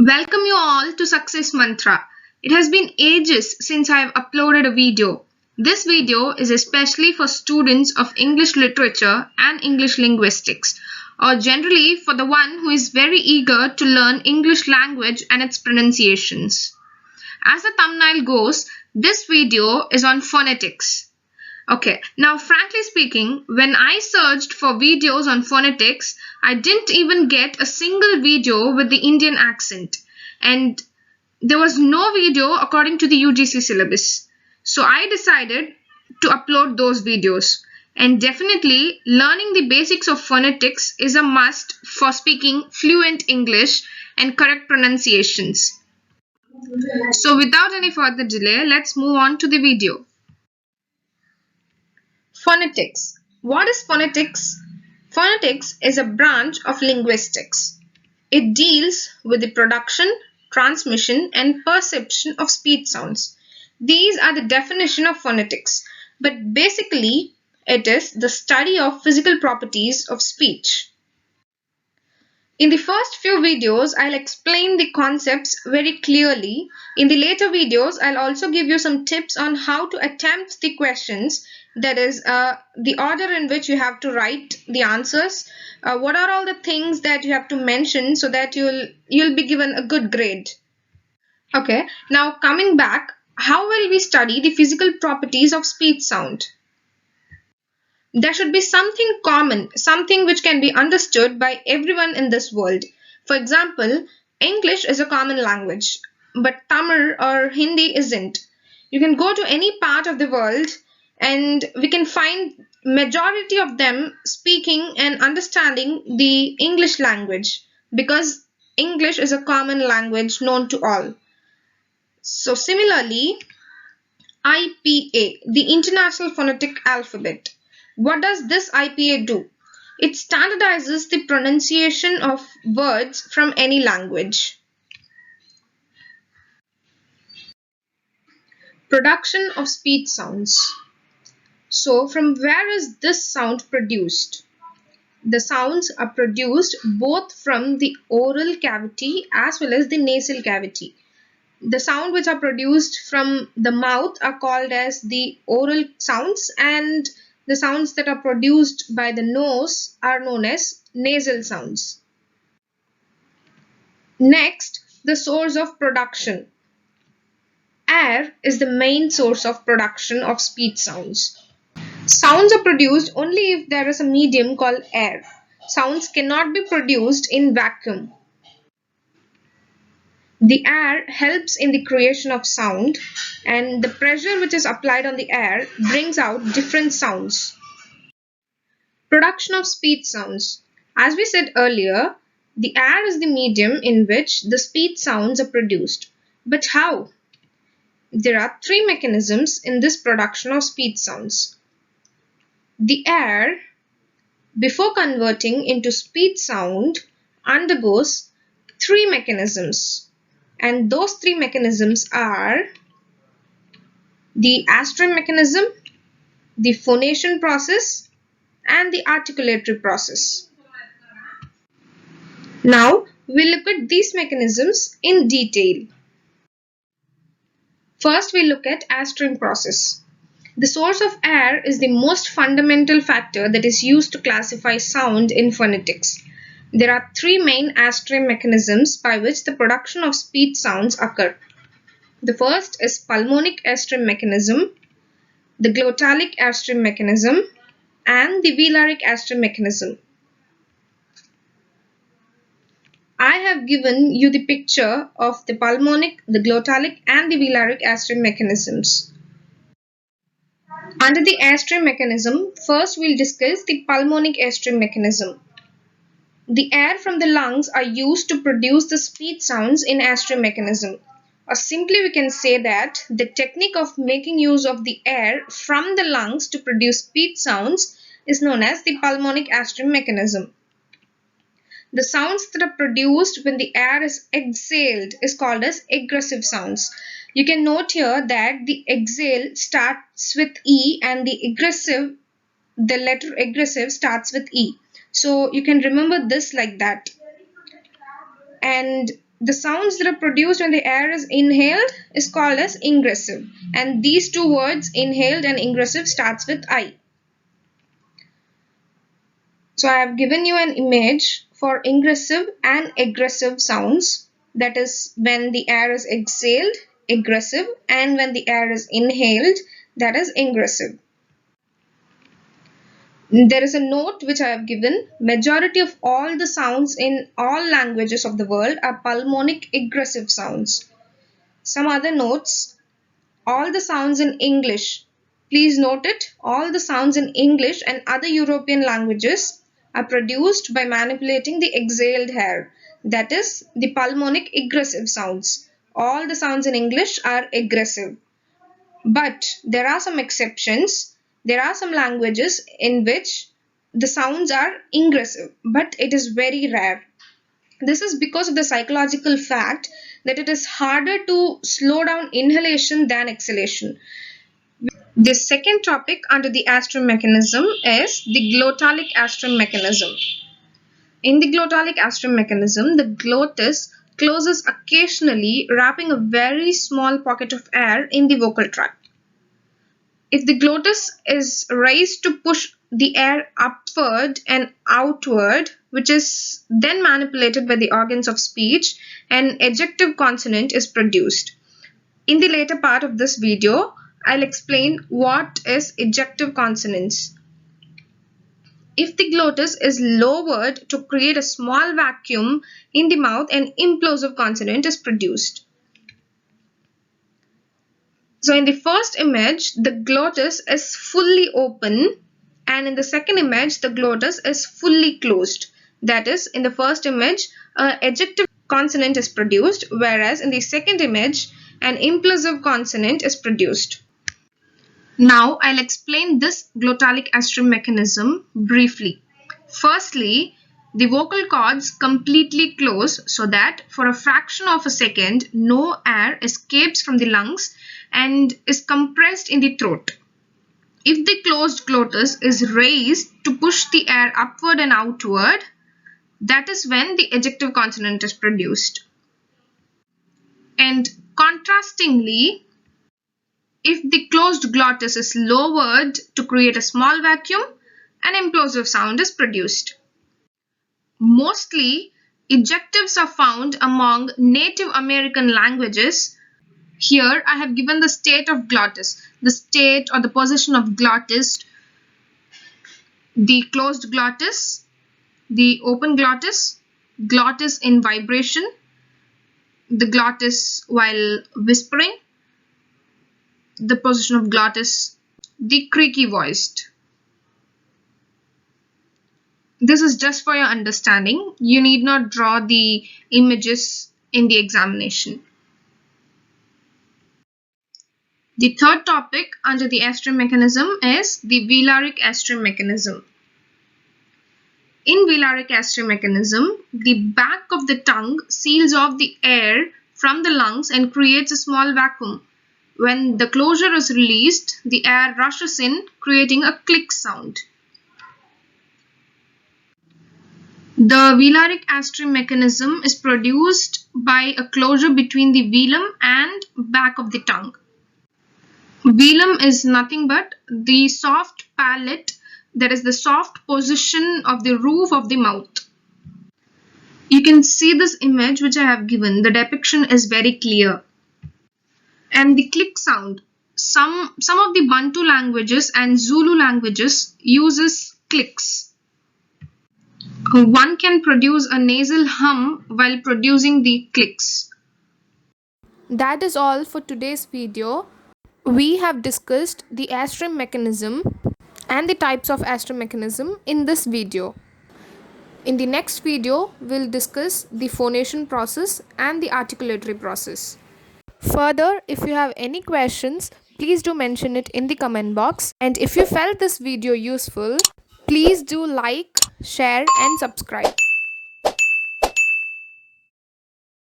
Welcome you all to Success Mantra. It has been ages since I have uploaded a video. This video is especially for students of English literature and English linguistics, or generally for the one who is very eager to learn English language and its pronunciations. As the thumbnail goes, this video is on phonetics. Okay, now frankly speaking, when I searched for videos on phonetics, I didn't even get a single video with the Indian accent, and there was no video according to the UGC syllabus. So I decided to upload those videos. And definitely, learning the basics of phonetics is a must for speaking fluent English and correct pronunciations. So without any further delay, let's move on to the video. Phonetics. What is phonetics? Phonetics is a branch of linguistics. It deals with the production, transmission, and perception of speech sounds. These are the definition of phonetics, but basically it is the study of physical properties of speech. In the first few videos, I'll explain the concepts very clearly. In the later videos, I'll also give you some tips on how to attempt the questions, that is, the order in which you have to write the answers. What are all the things that you have to mention so that you'll be given a good grade. Okay, now coming back, how will we study the physical properties of speech sound? There should be something common, something which can be understood by everyone in this world. For example, English is a common language, but Tamil or Hindi isn't. You can go to any part of the world and we can find majority of them speaking and understanding the English language because English is a common language known to all. So similarly, IPA, the International Phonetic Alphabet. What does this IPA do? It standardizes the pronunciation of words from any language. Production of speech sounds. So, from where is this sound produced? The sounds are produced both from the oral cavity as well as the nasal cavity. The sounds which are produced from the mouth are called as the oral sounds, and the sounds that are produced by the nose are known as nasal sounds. Next, the source of production. Air is the main source of production of speech sounds. Sounds are produced only if there is a medium called air. Sounds cannot be produced in vacuum. The air helps in the creation of sound, and the pressure which is applied on the air brings out different sounds. Production of speech sounds. As we said earlier, the air is the medium in which the speech sounds are produced. But how? There are three mechanisms in this production of speech sounds. The air, before converting into speech sound, undergoes three mechanisms. And those three mechanisms are the AIRSTREAM mechanism, the phonation process, and the articulatory process. Now, we'll look at these mechanisms in detail. First, we look at AIRSTREAM process. The source of air is the most fundamental factor that is used to classify sound in phonetics. There are three main AIRSTREAM mechanisms by which the production of speech sounds occur. The first is Pulmonic AIRSTREAM mechanism, the Glottalic AIRSTREAM mechanism, and the velaric AIRSTREAM mechanism. I have given you the picture of the Pulmonic, the Glottalic, and the velaric AIRSTREAM mechanisms. Under the AIRSTREAM mechanism, first we'll discuss the Pulmonic AIRSTREAM mechanism. The air from the lungs are used to produce the speech sounds in AIRSTREAM mechanism. Or simply we can say that the technique of making use of the air from the lungs to produce speech sounds is known as the Pulmonic AIRSTREAM mechanism. The sounds that are produced when the air is exhaled is called as eggressive sounds. You can note here that the exhale starts with E and the aggressive, the letter aggressive starts with E. So you can remember this like that. And The sounds that are produced when the air is inhaled is called as ingressive, and these two words, inhaled and ingressive, starts with I. So I have given you an image for ingressive and eggressive sounds, that is when the air is exhaled, eggressive, and when the air is inhaled, that is ingressive. There is a note which I have given. Majority of all the sounds in all languages of the world are pulmonic eggressive sounds. Some other notes: all the sounds in English, please note it, all the sounds in English and other European languages are produced by manipulating the exhaled air, that is the pulmonic eggressive sounds. All the sounds in English are eggressive. But there are some exceptions. There are some languages in which the sounds are ingressive, but it is very rare. This is because of the psychological fact that it is harder to slow down inhalation than exhalation. The second topic under the AIRSTREAM mechanism is the glottalic AIRSTREAM mechanism. In the glottalic AIRSTREAM mechanism, the glottis closes occasionally, wrapping a very small pocket of air in the vocal tract. If the glottis is raised to push the air upward and outward, which is then manipulated by the organs of speech, an ejective consonant is produced. In the later part of this video, I'll explain what is ejective consonants. If the glottis is lowered to create a small vacuum in the mouth, an implosive consonant is produced. So in the first image, the glottis is fully open, and in the second image, the glottis is fully closed. That is, in the first image, an ejective consonant is produced, whereas in the second image, an implosive consonant is produced. Now I'll explain this glottalic AIRSTREAM mechanism briefly. Firstly, the vocal cords completely close so that for a fraction of a second, no air escapes from the lungs and is compressed in the throat. If the closed glottis is raised to push the air upward and outward, that is when the ejective consonant is produced. And contrastingly, if the closed glottis is lowered to create a small vacuum, an implosive sound is produced. Mostly, ejectives are found among Native American languages. Here, I have given the state of glottis, the state or the position of glottis, the closed glottis, the open glottis, glottis in vibration, the glottis while whispering, the position of glottis, the creaky voiced. This is just for your understanding. You need not draw the images in the examination. The third topic under the AIRSTREAM mechanism is the velaric AIRSTREAM mechanism. In velaric AIRSTREAM mechanism, the back of the tongue seals off the air from the lungs and creates a small vacuum. When the closure is released, the air rushes in, creating a click sound. The velaric AIRSTREAM mechanism is produced by a closure between the velum and back of the tongue. Velum is nothing but the soft palate, that is the soft position of the roof of the mouth. You can see this image which I have given. The depiction is very clear. And the click sound. Some of the Bantu languages and Zulu languages uses clicks. One can produce a nasal hum while producing the clicks. That is all for today's video. We have discussed the AIRSTREAM mechanism and the types of AIRSTREAM mechanism in this video. In the next video, we'll discuss the phonation process and the articulatory process. Further, if you have any questions, please do mention it in the comment box. And if you felt this video useful, please do like, share and subscribe.